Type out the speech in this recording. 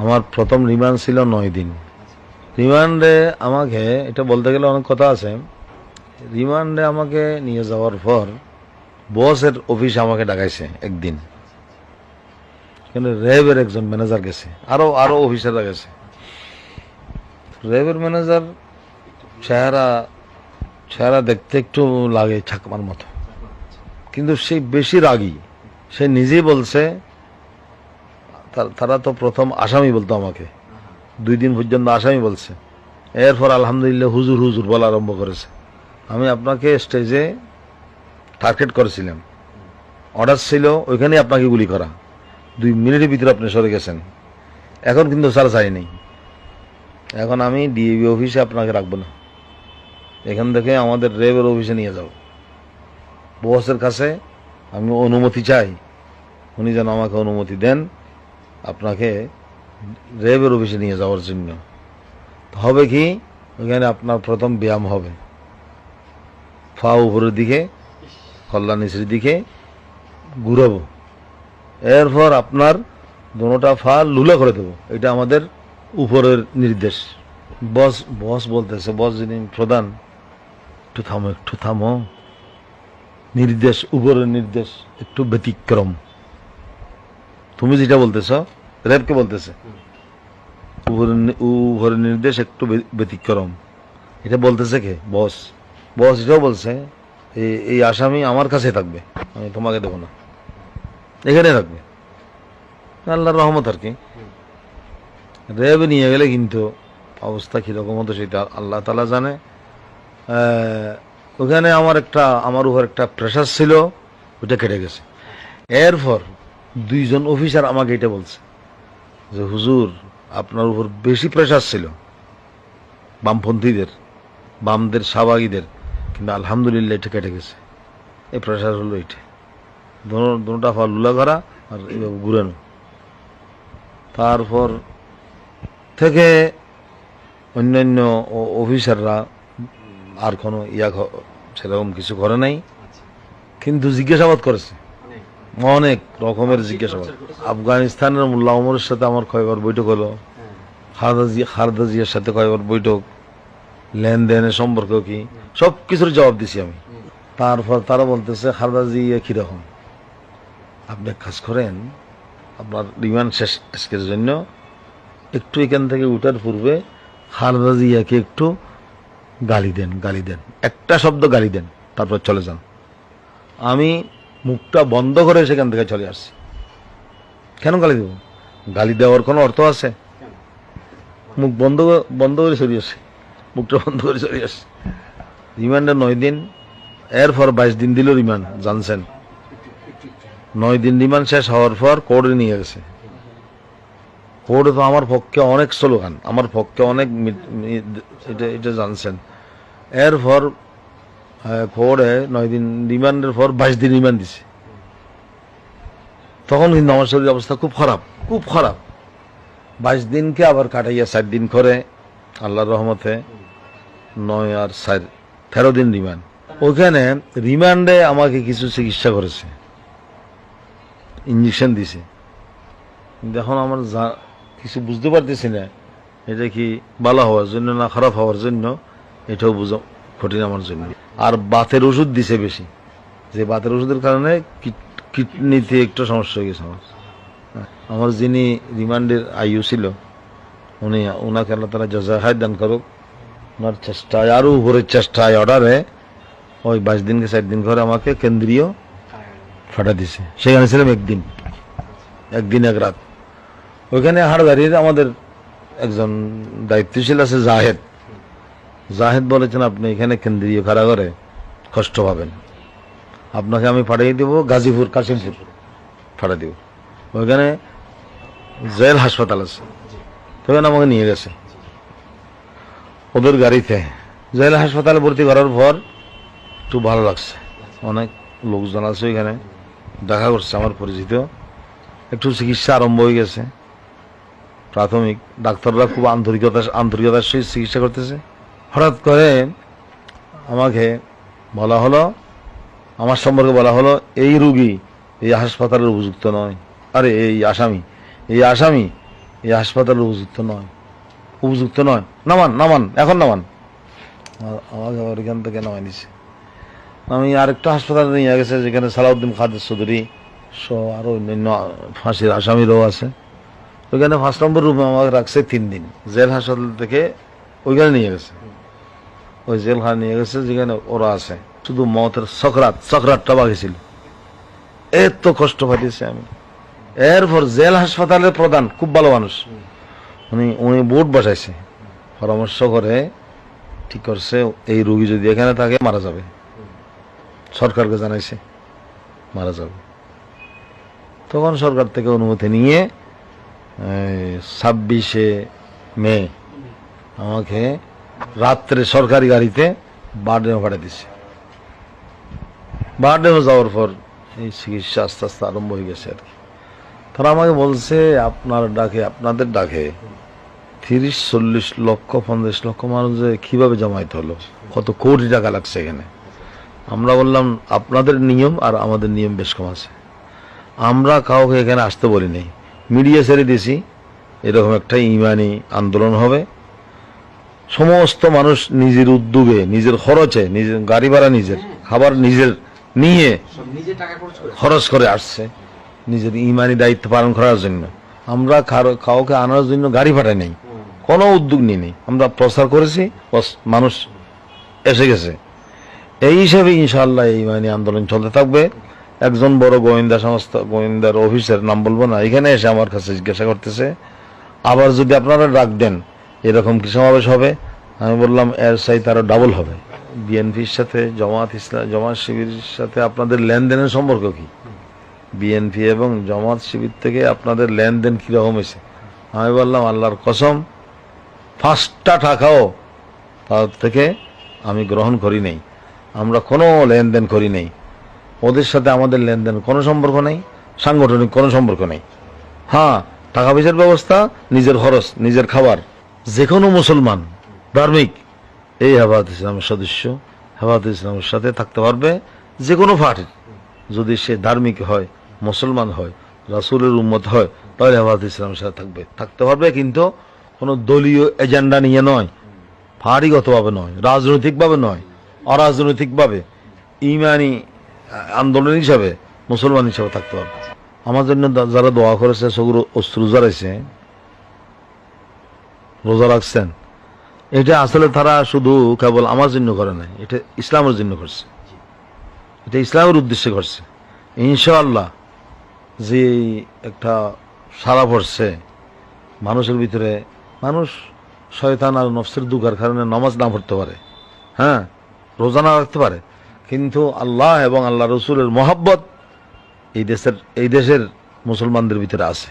আমার প্রথম রিমান্ড ছিল 9 দিন। রিমান্ডে আমাকে, এটা বলতে গেলে অনেক কথা আছে, রিমান্ডে আমাকে নিয়ে যাওয়ার পর বসের অফিসে আমাকে ডাকাইছে একদিন। এখানে র্যাবের একজন ম্যানেজার গেছে, আরো আরো অফিসাররা গেছে। র্যাবের ম্যানেজার চেহারা দেখতে একটু লাগে ছাকমার মতো, কিন্তু সে বেশি রাগী। সে নিজেই বলছে, তারা তো প্রথম আসামি বলতো আমাকে, 2 দিন পর্যন্ত আসামি বলছে। এরপর আলহামদুলিল্লাহ হুজুর হুজুর বলা আরম্ভ করেছে। আমি আপনাকে স্টেজে টার্গেট করেছিলাম, অর্ডার ছিল ওইখানে আপনাকে গুলি করা, 2 মিনিটের ভিতরে আপনি সরে গেছেন। এখন কিন্তু স্যার চাই নেই, এখন আমি ডিএবি অফিসে আপনাকে রাখবো না, এখান থেকে আমাদের র্যাবের অফিসে নিয়ে যাও। বসের কাছে আমি অনুমতি চাই, উনি যেন আমাকে অনুমতি দেন আপনাকে র্যাবের অফিসে নিয়ে যাওয়ার জন্য। হবে কি, ওইখানে আপনার প্রথম ব্যায়াম হবে, পা উপরের দিকে কল্যাণ নিচের দিকে ঘুরাবো, এরপর আপনার দোনোটা পা লুলা করে দেবো। এটা আমাদের উপরের নির্দেশ। বস বলতেছে, বস যিনি প্রধান, একটু থামো, নির্দেশ, উপরের নির্দেশ একটু ব্যতিক্রম। তুমি যেটা বলতেছ, র্যাবকে বলতেছে উপরের নির্দেশ একটু ব্যতিক্রম। এটা বলতেছে কে? বস এটাও বলছে এই আসামি আমার কাছে থাকবে, আমি তোমাকে দেবো না, এখানে থাকবে। আল্লাহর রহমত আর কি। র্যাব নিয়ে গেলে কিন্তু অবস্থা কিরকম হতো সেটা আল্লাহ তাআলা জানে। ওখানে আমার উপর একটা প্রেশার ছিল, ওটা কেটে গেছে। এরপর 2 জন অফিসার আমাকে এটা বলছে যে হুজুর আপনার উপর বেশি প্রেশার ছিল বামপন্থীদের, বামদের, শাহবাগীদের, কিন্তু আলহামদুলিল্লাহ এটা কেটে গেছে। এই প্রেশার হলো এটা, দুটা ফল লুলা করা আর এইভাবে ঘুরানো। তারপর থেকে অন্যান্য অফিসাররা আর কোনো সেরকম কিছু করে নাই, কিন্তু জিজ্ঞাসাবাদ করেছে, অনেক রকমের জিজ্ঞাসাবাদ। আফগানিস্তানের মোল্লা ওমরের সাথে আমার কয়েকবার বৈঠক হলো, খালেদা জিয়ার সাথে কয়েকবার বৈঠক, লেনদেনের সম্পর্ক কি, সব কিছুর জবাব দিছি আমি। তারপর তারা বলতেছে খালেদা জিয়া কিরকম, আপনি এক কাজ করেন, আপনার রিমান্ড শেষ আজকের জন্য, একটু এখান থেকে উঠার পূর্বে খালেদা জিয়াকে একটু গালি দেন, একটা শব্দ গালি দেন, তারপর চলে যান। আমি মুখটা বন্ধ করে সেখান থেকে চলে আসছি। কেন গালি দেব? গালি দেওয়ার কোনো অর্থ আছে? মুখ বন্ধ করে সরিয়ে আসছি, মুখটা বন্ধ করে সরিয়ে আসছি। রিমান্ডে 9 দিন, এরপর 22 দিন দিল রিমান্ড, জানছেন। 9 দিন রিমান্ড শেষ হওয়ার পর কোর্টে নিয়ে গেছে। কোর্টে তো আমার পক্ষে অনেক স্লোগান, আমার পক্ষে অনেক, এটা জানছেন। এরপর কোর্টে 9 দিন রিমান্ডের পর 22 দিন রিমান্ড দিছে। তখন কিন্তু আমার শরীরের অবস্থা খুব খারাপ। 22 দিনকে আবার কাটাইয়া 4 দিন করে, আল্লাহর রহমতে 9 আর 4 13 দিন রিমান্ড। ওখানে রিমান্ডে আমাকে কিছু চিকিৎসা করেছে, ইঞ্জেকশন দিছে, কিন্তু এখন আমার কিছু বুঝতে পারতেছি না, এটা কি ভালো হওয়ার জন্য না খারাপ হওয়ার জন্য, এটাও বুঝা কঠিন আমার জন্য। আর বাতের ওষুধ দিছে বেশি, যে বাতের ওষুধের কারণে কিডনিতে একটু সমস্যা হয়ে গেছে আমার যিনি রিমান্ডের আইইউ ছিল, ওনাকে আল্লাহ তাআলা জাযা খায়ের দান করুক। ওনার চেষ্টায়, আরো উপরের চেষ্টায়, অর্ডারে ওই 22 দিনকে 4 দিন করে আমাকে কেন্দ্রীয় ফাটা দিছে। সেখানে ছিলাম একদিন 1 রাত। ওইখানে হাড়দারির আমাদের একজন দায়িত্বশীল আছে, জাহেদ বলেছেন আপনি এখানে কেন্দ্রীয় কারাগারে কষ্ট পাবেন, আপনাকে আমি পাঠিয়ে দেব গাজীপুর, কাশিমপুর পাঠিয়ে দেব। ওইখানে জেল হাসপাতাল আছে, ওখানে আমাকে নিয়ে গেছে ওদের গাড়িতে। জেল হাসপাতালে ভর্তি করার পর একটু ভালো লাগছে, অনেক লোকজন আছে ওইখানে, দেখা করছে আমার পরিচিত, একটু চিকিৎসা আরম্ভ হয়ে গেছে। প্রাথমিক ডাক্তাররা খুব আন্তরিকতার সহিত চিকিৎসা করতেছে। হঠাৎ করে আমাকে বলা হলো, আমার সম্পর্কে বলা হলো, এই রুগী এই হাসপাতালের উপযুক্ত নয়। আরে এই আসামি এই হাসপাতাল উপযুক্ত নয়, উপযুক্ত নয়, নামান নামান, এখন নামান। আমাকে আবার এখান থেকে নামাই নিছে। আমি আরেকটা হাসপাতালে নিয়ে গেছে, যেখানে সালাউদ্দিন কাদের চৌধুরী সহ আরো অন্যান্য ফাঁসির আসামিরাও আছে। ওইখানে 5 নম্বর রুমে আমাকে রাখছে 3 দিন। জেল হাসপাতাল থেকে ওইখানে নিয়ে গেছে, ওই জেলখানা নিয়ে গেছে যেখানে ওরা আছে। শুধু মতের সকরাতটা বাকি ছিল। এত কষ্ট পাঠিয়েছে আমি। এরপর জেল হাসপাতালের প্রধান খুব ভালো মানুষ, উনি বোর্ড বসাইছে, পরামর্শ করে ঠিক করছে এই রোগী যদি এখানে থাকে মারা যাবে। সরকারকে জানাইছে মারা যাবে। তখন সরকার থেকে অনুমতি নিয়ে 26শে মে আমাকে রাত্রে সরকারি গাড়িতে বারডেমে পাঠিয়ে দিচ্ছে। বারডেমে যাওয়ার পর এই চিকিৎসা আস্তে আস্তে আরম্ভ হয়ে গেছে আর কি। তারা আমাকে বলছে আপনাদের ডাকে 30-40 লক্ষ 50 লক্ষ মানুষ যে কিভাবে জমাইতে হলো, কত কোটি টাকা লাগছে এখানে। আমরা বললাম আপনাদের নিয়ম আর আমাদের নিয়ম বেশ কম আছে, আমরা কাউকে এখানে আসতে বলি নাই, মিডিয়া ছেড়ে দিয়েছি এরকম একটা ইমানি আন্দোলন হবে। সমস্ত মানুষ নিজের উদ্যোগে, নিজের খরচে, নিজের গাড়ি ভাড়া নিজের, খাবার নিজের নিয়ে খরচ করে আসছে নিজের ইমানি দায়িত্ব পালন করার জন্য। আমরা কাউকে আনার জন্য গাড়ি পাঠাই নাই, কোনো উদ্যোগ নিই। আমরা প্রচার করেছি, মানুষ এসে গেছে। এই হিসাবে ইনশাআল্লাহ এই ইমানি আন্দোলন চলতে থাকবে। একজন বড় গোয়েন্দা সংস্থা, গোয়েন্দার অফিসের নাম বলবো না, এখানে এসে আমার কাছে জিজ্ঞাসা করতেছে আবার যদি আপনারা ডাক দেন এরকম কি সমাবেশ হবে? আমি বললাম এর চাইতে আরো ডাবল হবে। বিএনপির সাথে জামাত শিবিরের সাথে আপনাদের লেনদেনের সম্পর্ক কি? বিএনপি এবং জামাত শিবির থেকে আপনাদের লেনদেন কিরকম হয়েছে? আমি বললাম আল্লাহর কসম 5টা টাকাও তার থেকে আমি গ্রহণ করি নাই, আমরা কোনো লেনদেন করি নাই। ওদের সাথে আমাদের লেনদেন কোনো সম্পর্ক নেই, সাংগঠনিক কোনো সম্পর্ক নেই। হ্যাঁ, টাকা পয়সার ব্যবস্থা, নিজের খরচ, নিজের খাবার। যে কোনো মুসলমান ধার্মিক এই হেফাজত ইসলামের সদস্য হেফাজত ইসলামের সাথে থাকতে পারবে। যে কোনো পার্টির যদি সে ধার্মিক হয়, মুসলমান হয়, রাসূলের উম্মত হয়, তাহলে হেফাজত ইসলামের সাথে থাকতে পারবে, কিন্তু কোনো দলীয় এজেন্ডা নিয়ে নয়, পার্টিগতভাবে নয়, রাজনৈতিকভাবে নয়, অরাজনৈতিকভাবে ইমানি আন্দোলন হিসাবে মুসলমান হিসাবে থাকতে পারবে। আমার জন্য যারা দোয়া করেছে, সগুলো অস্ত্র জারাইছে, রোজা রাখছেন, এটা আসলে তারা শুধু কেবল আমার জন্য করে নাই, এটা ইসলামের জন্য করছে, এটা ইসলামের উদ্দেশ্যে করছে। ইনশাআল্লাহ যে একটা সারা পড়ছে মানুষের ভিতরে, মানুষ শয়তান আর নফসের দুঃখের কারণে নামাজ না পড়তে পারে, হ্যাঁ, রোজা না রাখতে পারে, কিন্তু আল্লাহ এবং আল্লাহ রসুলের মহব্বত এই দেশের মুসলমানদের ভিতরে আছে।